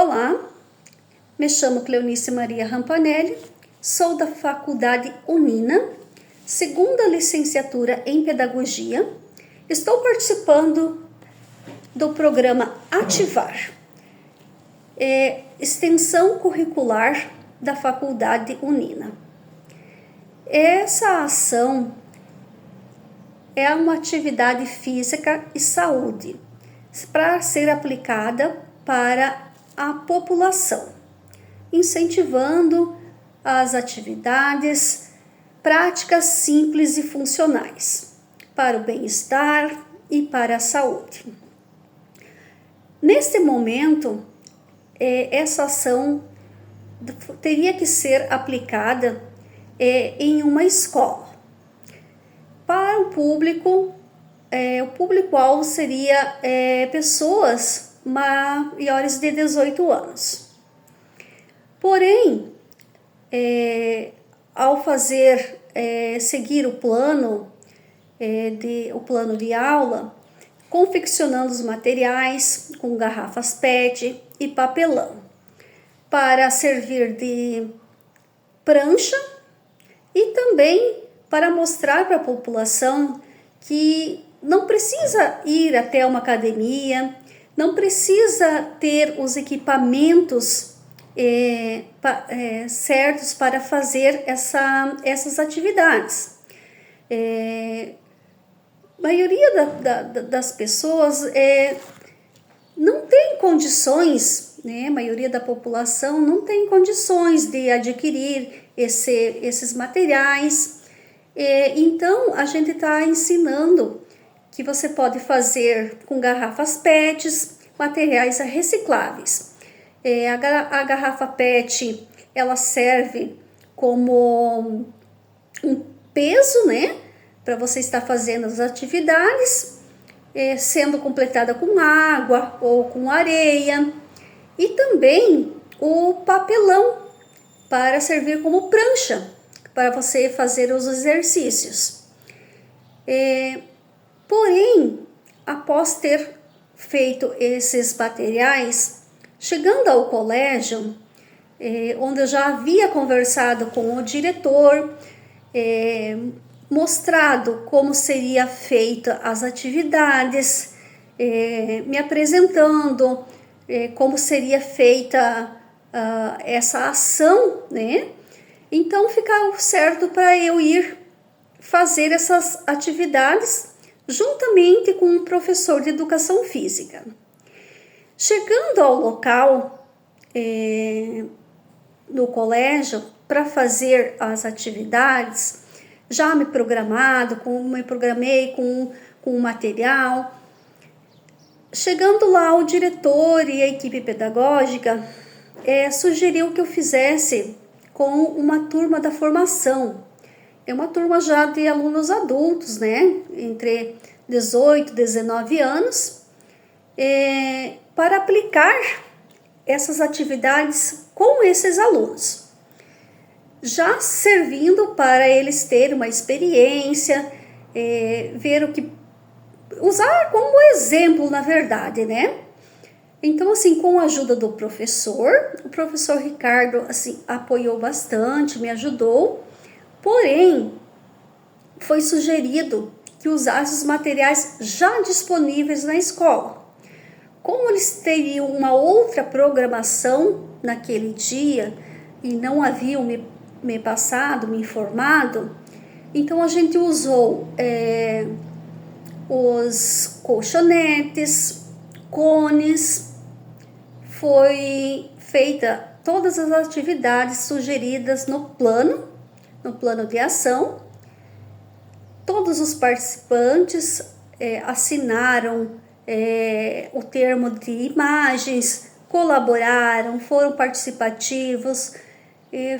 Olá, me chamo Cleonice Maria Rampanelli, sou da Faculdade Unina, segunda licenciatura em Pedagogia. Estou participando do programa Ativar, extensão curricular da Faculdade Unina. Essa ação é uma atividade física e saúde para ser aplicada para a população, incentivando as atividades, práticas simples e funcionais para o bem-estar e para a saúde. Neste momento, essa ação teria que ser aplicada em uma escola. Para o público-alvo seria pessoas maiores de 18 anos. Porém, ao seguir o plano de aula, confeccionando os materiais com garrafas PET e papelão, para servir de prancha e também para mostrar para a população que não precisa ir até uma academia, não precisa ter os equipamentos certos para fazer essas atividades. A maioria das pessoas não tem condições, né? A maioria da população não tem condições de adquirir esses materiais. Então, a gente está ensinando que você pode fazer com garrafas PETs, materiais recicláveis. A garrafa PET, ela serve como um peso, né, para você estar fazendo as atividades, sendo completada com água ou com areia, e também o papelão para servir como prancha para você fazer os exercícios. Porém, após ter feito esses materiais, chegando ao colégio, onde eu já havia conversado com o diretor, mostrado como seria feita as atividades, me apresentando como seria feita essa ação, né? Então, ficava certo para eu ir fazer essas atividades juntamente com um professor de educação física. Chegando ao local, no colégio, para fazer as atividades, já me programei com o material. Chegando lá, o diretor e a equipe pedagógica sugeriu que eu fizesse com uma turma da formação. É uma turma já de alunos adultos, né? Entre 18 e 19 anos, para aplicar essas atividades com esses alunos. Já servindo para eles terem uma experiência, ver o que... usar como exemplo, na verdade, né? Então, assim, com a ajuda do professor, o professor Ricardo, assim, apoiou bastante, me ajudou. Porém, foi sugerido que usasse os materiais já disponíveis na escola. Como eles teriam uma outra programação naquele dia e não haviam me informado, então a gente usou os colchonetes, cones, foi feita todas as atividades sugeridas no plano de ação. Todos os participantes assinaram o termo de imagens, colaboraram, foram participativos,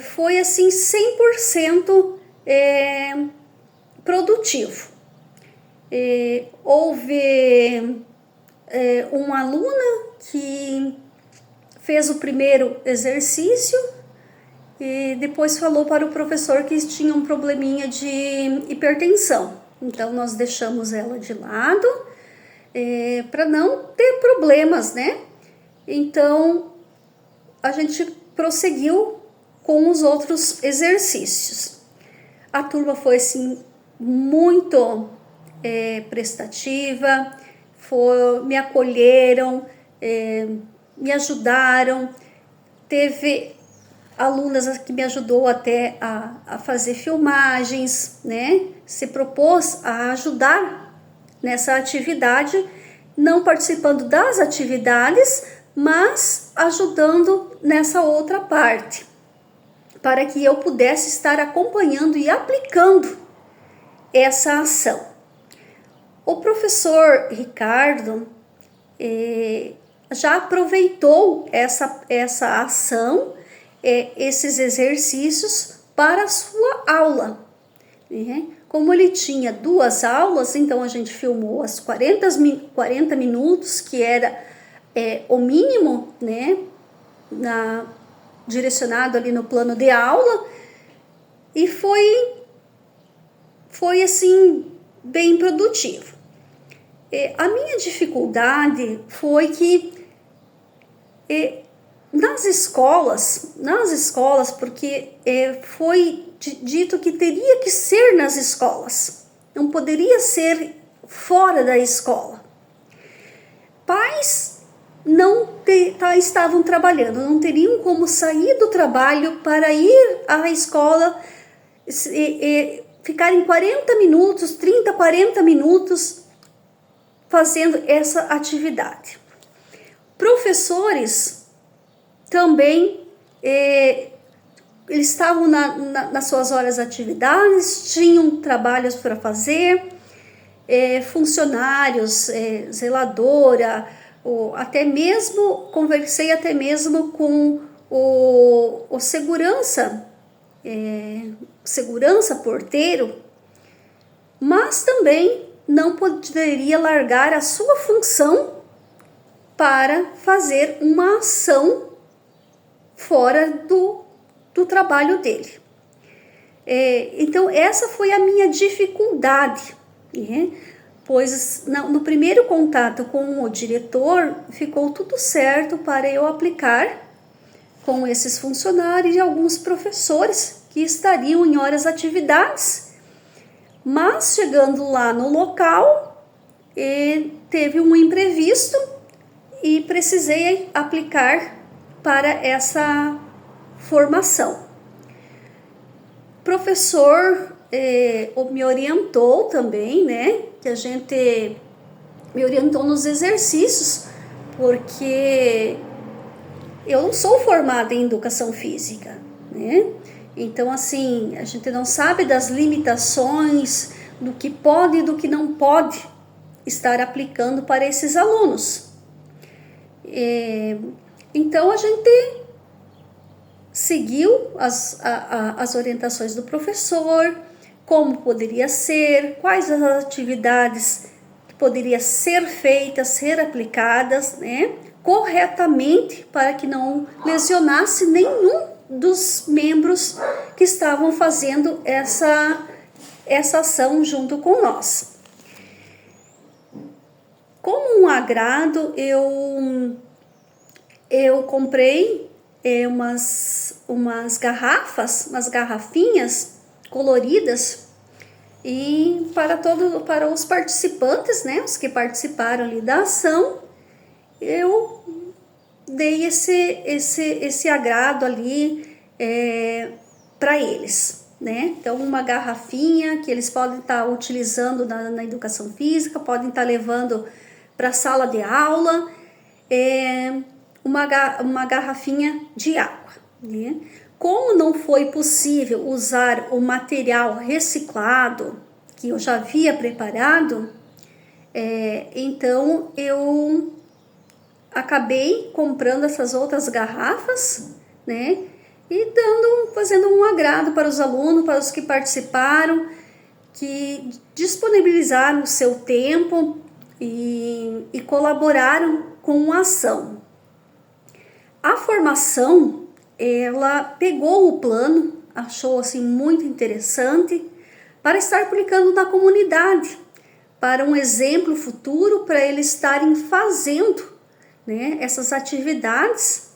foi assim 100% produtivo. Houve uma aluna que fez o primeiro exercício e depois falou para o professor que tinha um probleminha de hipertensão. Então, nós deixamos ela de lado para não ter problemas, né? Então, a gente prosseguiu com os outros exercícios. A turma foi assim muito prestativa, me acolheram, me ajudaram. Teve alunas que me ajudou até a fazer filmagens, né? Se propôs a ajudar nessa atividade, não participando das atividades, mas ajudando nessa outra parte, para que eu pudesse estar acompanhando e aplicando essa ação. O professor Ricardo já aproveitou essa ação, esses exercícios para a sua aula. Como ele tinha 2 aulas, então a gente filmou as 40 minutos, que era o mínimo, né, direcionado ali no plano de aula, e foi assim, bem produtivo. A minha dificuldade foi que nas escolas, porque foi dito que teria que ser nas escolas, não poderia ser fora da escola. Pais não estavam trabalhando, não teriam como sair do trabalho para ir à escola, ficarem 40 minutos, 30, 40 minutos fazendo essa atividade. Professores também, eles estavam nas suas horas de atividades, tinham trabalhos para fazer, funcionários, zeladora, conversei até mesmo com o segurança porteiro, mas também não poderia largar a sua função para fazer uma ação fora do trabalho dele. Então essa foi a minha dificuldade, pois no primeiro contato com o diretor ficou tudo certo para eu aplicar com esses funcionários e alguns professores que estariam em horas atividades, mas chegando lá no local, teve um imprevisto e precisei aplicar para essa formação. O professor me orientou também, né? Que a gente me orientou nos exercícios, porque eu não sou formada em educação física, né? Então, assim, a gente não sabe das limitações, do que pode e do que não pode estar aplicando para esses alunos. Então, a gente seguiu as orientações do professor, como poderia ser, quais as atividades que poderiam ser feitas, ser aplicadas, né, corretamente, para que não lesionasse nenhum dos membros que estavam fazendo essa ação junto com nós. Como um agrado, eu comprei umas garrafinhas coloridas, e para os participantes, né, os que participaram ali da ação, eu dei esse agrado ali para eles, né? Então, uma garrafinha que eles podem estar utilizando na educação física, podem estar levando para a sala de aula, uma garrafinha de água, né? Como não foi possível usar o material reciclado que eu já havia preparado, então eu acabei comprando essas outras garrafas, né? E fazendo um agrado para os alunos, para os que participaram, que disponibilizaram o seu tempo e colaboraram com a ação. A formação, ela pegou o plano, achou assim muito interessante, para estar aplicando na comunidade, para um exemplo futuro para eles estarem fazendo, né, essas atividades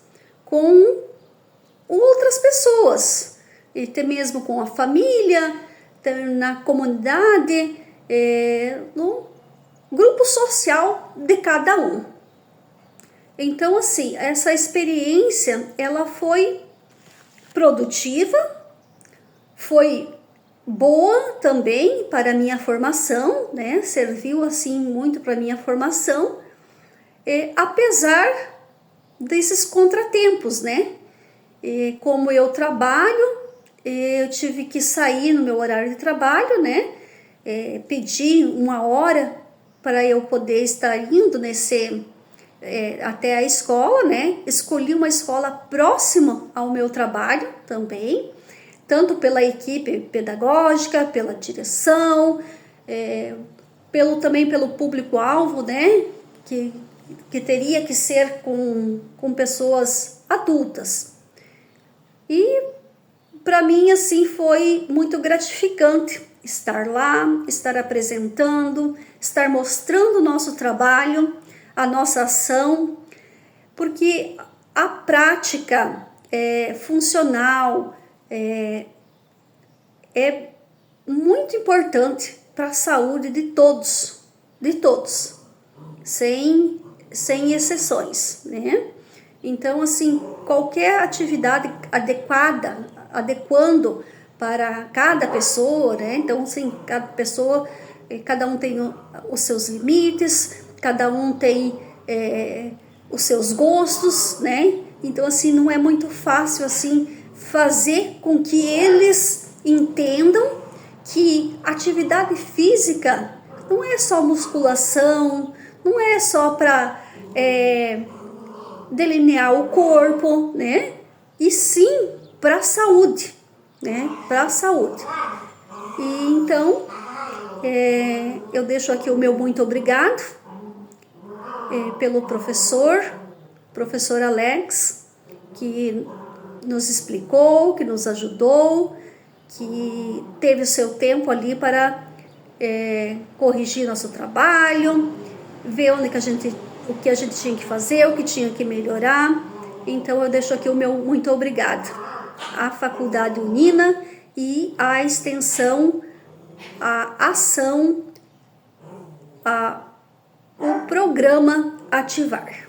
com outras pessoas, e até mesmo com a família, na comunidade, no grupo social de cada um. Então, assim, essa experiência, ela foi produtiva, foi boa também para a minha formação, né? Serviu, assim, muito para a minha formação, apesar desses contratempos, né? Como eu trabalho, eu tive que sair no meu horário de trabalho, né? Pedi uma hora para eu poder estar indo até a escola, né? Escolhi uma escola próxima ao meu trabalho também, tanto pela equipe pedagógica, pela direção, também pelo público-alvo, né? Que teria que ser com pessoas adultas. E para mim, assim, foi muito gratificante estar lá, estar apresentando, estar mostrando o nosso trabalho, a nossa ação, porque a prática funcional é muito importante para a saúde de todos, sem exceções, né? Então, assim, qualquer atividade adequando para cada pessoa, né? Então, assim, cada pessoa, cada um tem os seus limites, cada um tem os seus gostos, né? Então, assim, não é muito fácil, assim, fazer com que eles entendam que atividade física não é só musculação, não é só para delinear o corpo, né? E sim para a saúde, né? Para a saúde. E então, eu deixo aqui o meu muito obrigado pelo professor Alex, que nos explicou, que nos ajudou, que teve o seu tempo ali para corrigir nosso trabalho, ver o que a gente tinha que fazer, o que tinha que melhorar. Então eu deixo aqui o meu muito obrigado à Faculdade Unina e à extensão, à ação, o programa Ativar.